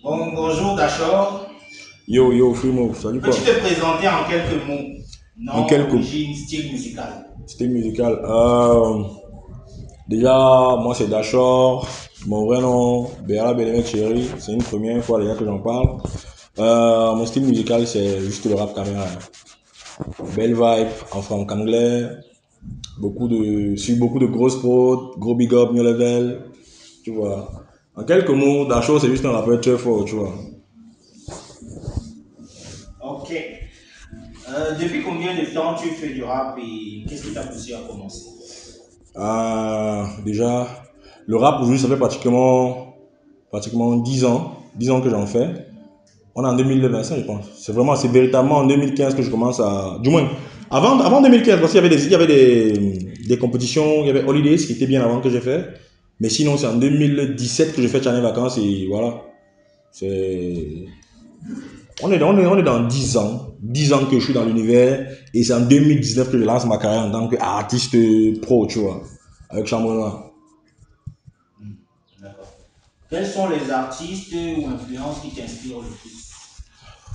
Bonjour Dachor. Yo, yo, Frimo, salut quoi? Peux-tu te présenter en quelques mots? En Nom, quelques origine, style musical. style musical. Déjà, moi c'est Dashor. Mon vrai nom, Béala Bélémé Chéri. C'est une première fois déjà que j'en parle. Mon style musical, c'est juste le rap caméra. Belle vibe, en franc-anglais. Sur beaucoup de grosses prods, gros big up, new level. Tu vois. En quelques mots, Dashor, c'est juste un rappeur très fort, tu vois. Ok. Depuis combien de temps tu fais du rap et qu'est-ce qui t'a poussé à commencer? Déjà, le rap aujourd'hui, ça fait pratiquement 10 ans que j'en fais. On est en 2025, je pense. C'est véritablement en 2015 que je commence à. Du moins, avant 2015, parce qu'il y avait des compétitions, il y avait Holidays qui était bien avant que j'ai fait. Mais sinon, c'est en 2017 que j'ai fait Channel Vacances et voilà. C'est. On est dans 10 ans. 10 ans que je suis dans l'univers et c'est en 2019 que je lance ma carrière en tant qu'artiste pro, tu vois, avec Chambre Noire. D'accord. Quels sont les artistes ou influences qui t'inspirent le plus?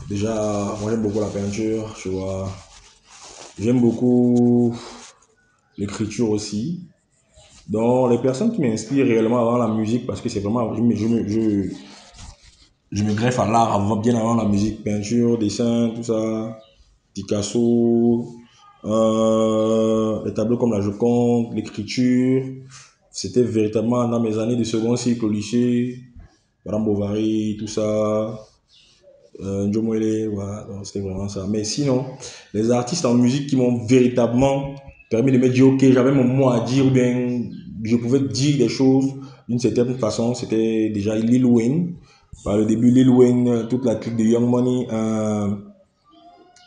Déjà, moi j'aime beaucoup la peinture, tu vois. J'aime beaucoup l'écriture aussi. Donc, les personnes qui m'inspirent réellement avant la musique, parce que c'est vraiment, je me greffe à l'art bien avant la musique, peinture, dessin, tout ça, Picasso, les tableaux comme la Joconde, l'écriture. C'était véritablement dans mes années de second cycle au lycée, Madame Bovary, tout ça, Njomwele, voilà, donc c'était vraiment ça. Mais sinon, les artistes en musique qui m'ont véritablement permis de me dire, ok, j'avais mon mot à dire, ou bien je pouvais dire des choses d'une certaine façon, c'était déjà Lil Wayne. Par le début, Lil Wayne, toute la clique de Young Money,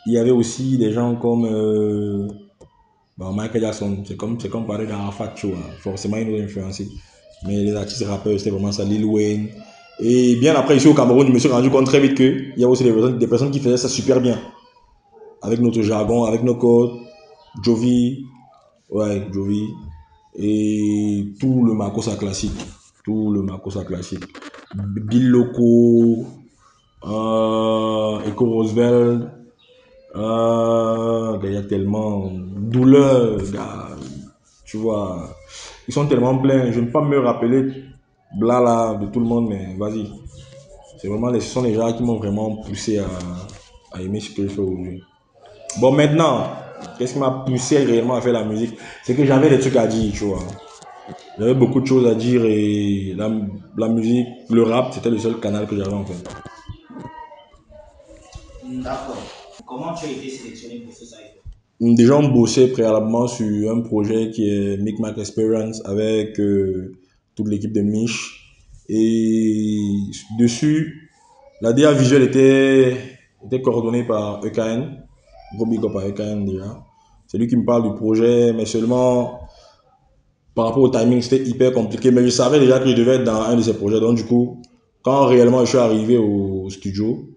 il y avait aussi des gens comme bon, Michael Jackson, c'est comme parler d'Arafat, tu vois, forcément ils nous ont influencé. Mais les artistes rappeurs, c'était vraiment ça, Lil Wayne. Et bien après, ici au Cameroun, je me suis rendu compte très vite qu'il y a aussi des personnes qui faisaient ça super bien. Avec notre jargon, avec nos codes. Jovi, ouais, Jovi. Et tout le Makossa classique. Tout le Makossa classique. Bill Loco, Echo Roosevelt. Il y a tellement douleur, gars, tu vois. Ils sont tellement pleins. Je ne peux pas me rappeler blala de tout le monde, mais vas-y. Ce sont les gens qui m'ont vraiment poussé à aimer ce que je fais aujourd'hui. Bon, maintenant, qu'est-ce qui m'a poussé réellement à faire la musique? C'est que j'avais des trucs à dire, tu vois. J'avais beaucoup de choses à dire et la musique, le rap, c'était le seul canal que j'avais en fait. D'accord. Comment tu as été sélectionné pour ce cycle? Déjà, on bossait préalablement sur un projet qui est Micmac Experience avec toute l'équipe de Mich. Et dessus, la DA visuelle était coordonnée par EKN. Gros big up à EKN déjà. C'est lui qui me parle du projet, mais seulement par rapport au timing, c'était hyper compliqué. Mais je savais déjà que je devais être dans un de ces projets. Donc, du coup, quand réellement je suis arrivé au studio,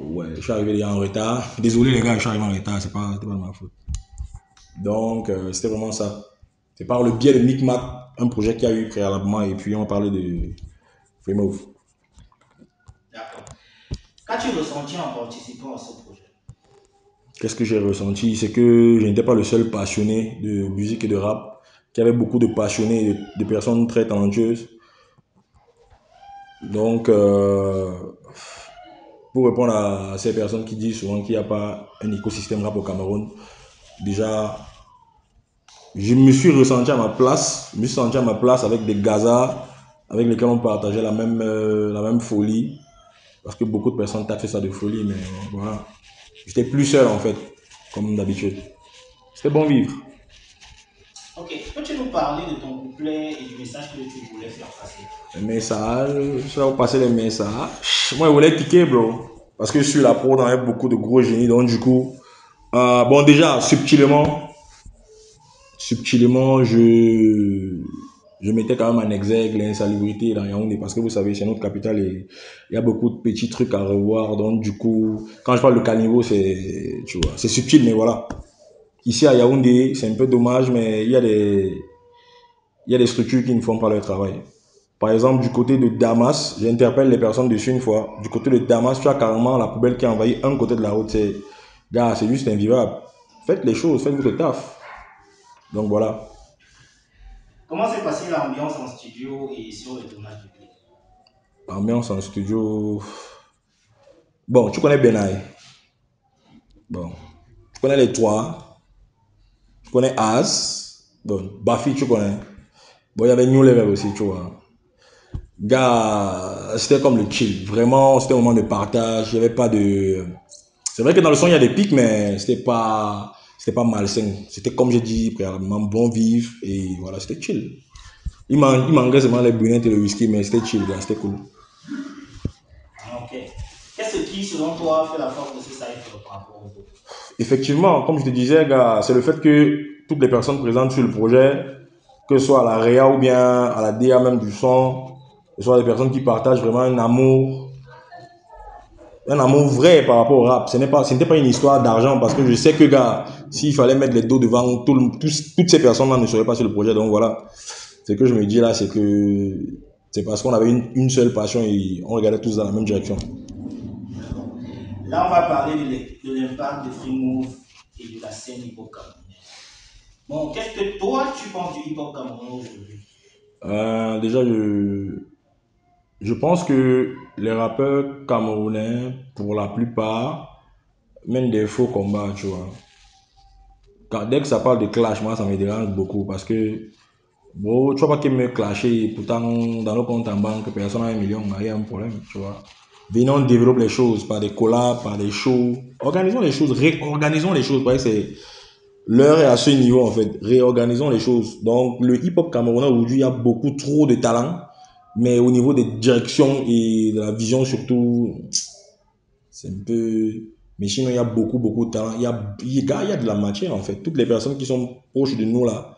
ouais, je suis arrivé déjà en retard. Désolé les gars, je suis arrivé en retard, c'est pas de ma faute. Donc, c'était vraiment ça. C'est par le biais de Micmac, un projet qu'il y a eu préalablement, et puis on parlait de Remove. D'accord. Qu'as-tu ressenti en participant à ce projet? Qu'est-ce que j'ai ressenti? C'est que je n'étais pas le seul passionné de musique et de rap, qu'il y avait beaucoup de passionnés, de personnes très talentueuses. Donc, pour répondre à ces personnes qui disent souvent qu'il n'y a pas un écosystème rap au Cameroun, déjà, je me suis ressenti à ma place, je me suis senti à ma place avec des gazas avec lesquels on partageait la même folie. Parce que beaucoup de personnes taxent ça de folie, mais voilà. J'étais plus seul en fait, comme d'habitude. C'était bon vivre. Ok. Peux-tu nous parler de ton couplet et du message que tu voulais faire passer? Les messages, ça va passer les messages. Moi, je voulais piquer, bro. Parce que sur la prod, on avait beaucoup de gros génies. Donc, du coup, bon, déjà, subtilement, je mettais quand même en exergue l'insalubrité dans Yaoundé. Parce que vous savez, c'est notre capitale et il y a beaucoup de petits trucs à revoir. Donc, du coup, quand je parle de caniveau, c'est, tu vois, c'est subtil, mais voilà. Ici à Yaoundé, c'est un peu dommage, mais il y a des structures qui ne font pas leur travail. Par exemple, du côté de Damas, j'interpelle les personnes dessus une fois. Du côté de Damas, tu as carrément la poubelle qui a envahi un côté de la route. Gars, c'est juste invivable. Faites les choses, faites votre taf. Donc voilà. Comment s'est passée l'ambiance en studio et sur le tournage du clip? Ambiance en studio. Bon, tu connais Benai. Bon, tu connais les trois. Tu connais As. Bon, Bafi, tu connais. Bon, il y avait New Level aussi, tu vois. Gars, c'était comme le chill. Vraiment, c'était un moment de partage. Il n'y avait pas de. C'est vrai que dans le son, il y a des pics, mais c'était pas malsain. C'était comme j'ai dit préalablement, bon vivre. Et voilà, c'était chill. Il manquait seulement les brunettes et le whisky, mais c'était chill, gars, c'était cool. Ok. Qu'est-ce qui, selon toi, fait la force de ce cypher par rapport aux autres? Effectivement, comme je te disais, gars, c'est le fait que toutes les personnes présentes sur le projet, que ce soit à la réa ou bien à la DA même du son, ce soit des personnes qui partagent vraiment un amour vrai par rapport au rap. Ce n'était pas une histoire d'argent parce que je sais que, gars, s'il fallait mettre les dos devant toutes ces personnes-là ne seraient pas sur le projet. Donc voilà, ce que je me dis là, c'est que c'est parce qu'on avait une seule passion et on regardait tous dans la même direction. D'accord. Là, on va parler de l'impact de Free Move et de la scène hip-hop camerounaise. Bon, qu'est-ce que toi, tu penses du hip-hop camerounais aujourd'hui? Déjà, je pense que les rappeurs camerounais, pour la plupart, mènent des faux combats, tu vois. Dès que ça parle de clash, moi, ça me dérange beaucoup parce que, bon, tu vois pas qu'ils me clasher, pourtant, dans le compte en banque, personne n'a 1 million, il y a un problème, tu vois. Venons, on développe les choses par des collabs, par des shows. Organisons les choses, réorganisons les choses. C'est l'heure est à ce niveau, en fait. Réorganisons les choses. Donc, le hip-hop camerounais, aujourd'hui, il y a beaucoup trop de talent. Mais au niveau des directions et de la vision, surtout, c'est un peu. Mais sinon, il y a beaucoup de talent. Il y a de la matière, en fait. Toutes les personnes qui sont proches de nous, là,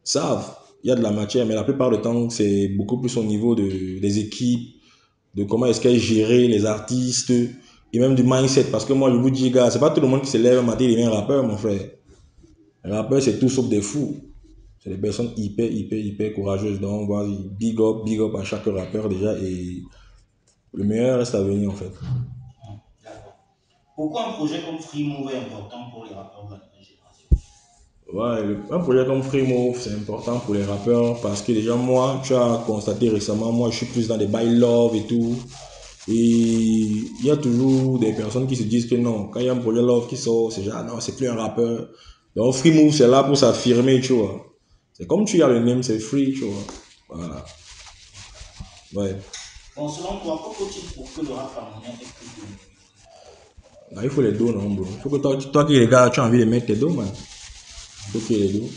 savent. Il y a de la matière, mais la plupart du temps, c'est beaucoup plus au niveau des équipes, de comment est-ce qu'elles gèrent les artistes, et même du mindset. Parce que moi, je vous dis, gars, c'est pas tout le monde qui se lève un matin et devient rappeur, mon frère. Les rappeurs, c'est tout sauf des fous. C'est des personnes hyper courageuses. Donc, voilà, big up à chaque rappeur déjà. Et le meilleur reste à venir, en fait. D'accord. Pourquoi un projet comme Free Move est important pour les rappeurs de la nouvelle génération? Ouais, un projet comme Free Move, c'est important pour les rappeurs parce que déjà, moi, tu as constaté récemment, moi, je suis plus dans des bails love et tout. Et il y a toujours des personnes qui se disent que non, quand il y a un projet love qui sort, c'est genre, non, c'est plus un rappeur. Donc, Free Move, c'est là pour s'affirmer, tu vois. C'est comme tu as le name, c'est free, tu vois. Voilà. Ouais. Bon, selon toi, que faut-il pour que le rap camerounais ait plus de visibilité? Ah, il faut les dos, non, bro. Il faut que toi qui regardes, tu as envie de mettre tes dos, man. Il faut qu'il y ait les dos.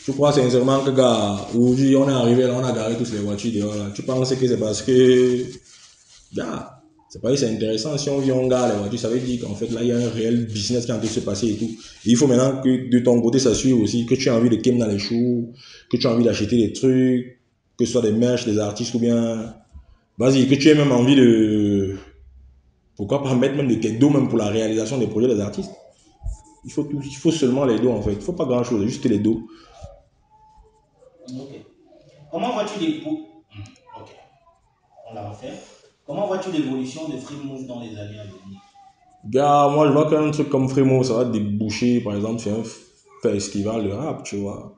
Je crois sincèrement que, gars, aujourd'hui, on est arrivé là, on a garé tous les voitures dehors là. Tu penses que c'est parce que, gars, c'est pas que c'est intéressant. Si on vient, on gare les voitures, ça veut dire qu'en fait, là, il y a un réel business qui est en train de se passer et tout. Et il faut maintenant que de ton côté, ça suive aussi, que tu as envie de kem dans les shows, que tu as envie d'acheter des trucs, que ce soit des merch, des artistes ou bien, vas-y, que tu aies même envie de, pourquoi pas mettre même de tes dos même pour la réalisation des projets des artistes. Il faut seulement les dos en fait. Il faut pas grand chose, juste les dos. Ok. Comment vois-tu Ok, on la refait. Comment vois-tu l'évolution de Free Move dans les années à venir? Gars, moi je vois qu'un truc comme Fremo, ça va déboucher par exemple sur un festival de rap, tu vois.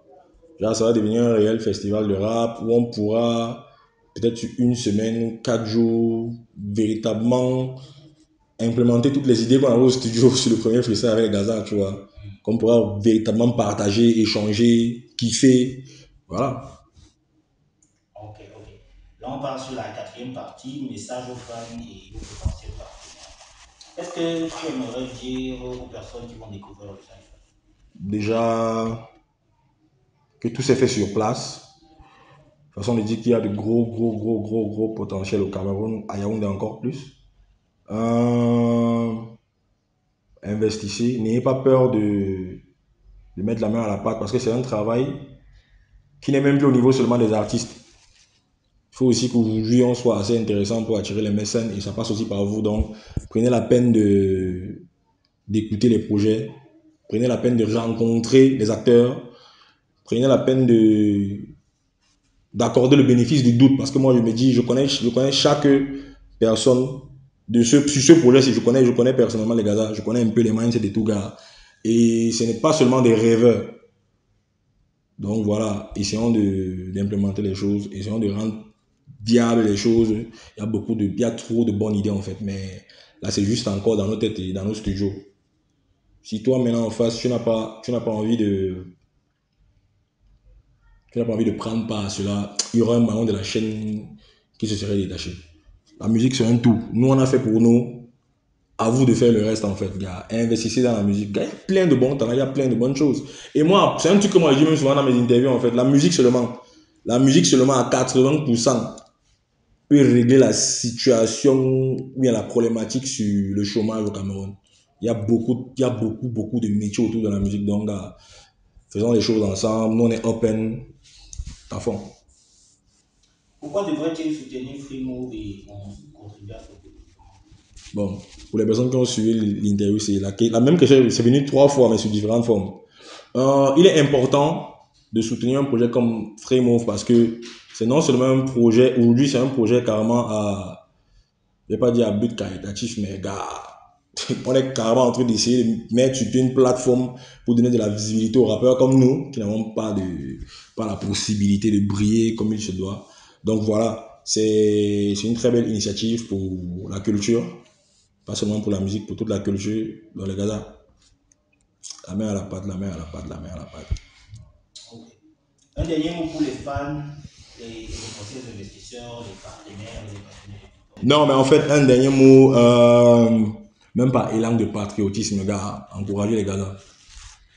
Là, ça va devenir un réel festival de rap où on pourra peut-être sur une semaine, 4 jours, véritablement implémenter toutes les idées qu'on a au studio sur le premier freestyle avec Gaza, tu vois. Qu'on pourra véritablement partager, échanger, kiffer. Voilà. Ok, ok. Là, on part sur la quatrième partie, message aux fans et aux potentiels partenaires. Qu'est-ce que tu aimerais dire aux personnes qui vont découvrir le cypher? Déjà, que tout s'est fait sur place. De toute façon, on dit qu'il y a de gros potentiel au Cameroun, à Yaoundé encore plus. Euh, Investissez, n'ayez pas peur de mettre la main à la pâte parce que c'est un travail qui n'est même plus au niveau seulement des artistes. Il faut aussi qu'aujourd'hui on soit assez intéressant pour attirer les mécènes et ça passe aussi par vous. Donc, prenez la peine d'écouter les projets, prenez la peine de rencontrer les acteurs, prenez la peine d'accorder le bénéfice du doute. Parce que moi, je me dis, je connais chaque personne sur ce projet-ci. Je connais personnellement les gars, je connais un peu les mindsets et tout, gars. Et ce n'est pas seulement des rêveurs. Donc voilà, essayons d'implémenter les choses, essayons de rendre viable les choses. Il y a trop de bonnes idées en fait, mais là c'est juste encore dans nos têtes et dans nos studios. Si toi maintenant en face, tu n'as pas envie de prendre part à cela, il y aura un maillon de la chaîne qui se serait détaché. La musique c'est un tout. Nous on a fait pour nous. À vous de faire le reste en fait, gars. Investissez dans la musique. Gars, il y a plein de bons talents, il y a plein de bonnes choses. Et moi, c'est un truc que moi je dis même souvent dans mes interviews en fait. La musique seulement à 80% peut régler la situation ou bien la problématique sur le chômage au Cameroun. Il y a beaucoup de métiers autour de la musique. Donc, gars, faisons les choses ensemble. Nous, on est open à fond. Pourquoi devrait-il soutenir Freemove et contribuer à ce développement? Bon, pour les personnes qui ont suivi l'interview, c'est la même question, c'est venu 3 fois, mais sous différentes formes. Il est important de soutenir un projet comme Freemove parce que c'est non seulement un projet, aujourd'hui c'est un projet carrément je vais pas dire à but caritatif, mais gars, on est carrément en train d'essayer de mettre sur une plateforme pour donner de la visibilité aux rappeurs comme nous, qui n'avons pas la possibilité de briller comme il se doit. Donc voilà, c'est une très belle initiative pour la culture, pas seulement pour la musique, pour toute la culture. Dans les gars, la main à la pâte, la main à la pâte, la main à la pâte. Okay. Un dernier mot pour les fans, les potentiels investisseurs, les partenaires, les partenaires. Non, mais en fait, un dernier mot, même pas élan de patriotisme, les gars, encourager les gars là.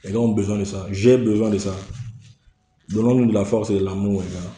Les gars ont besoin de ça. J'ai besoin de ça. Donnons-nous de la force et de l'amour, les gars.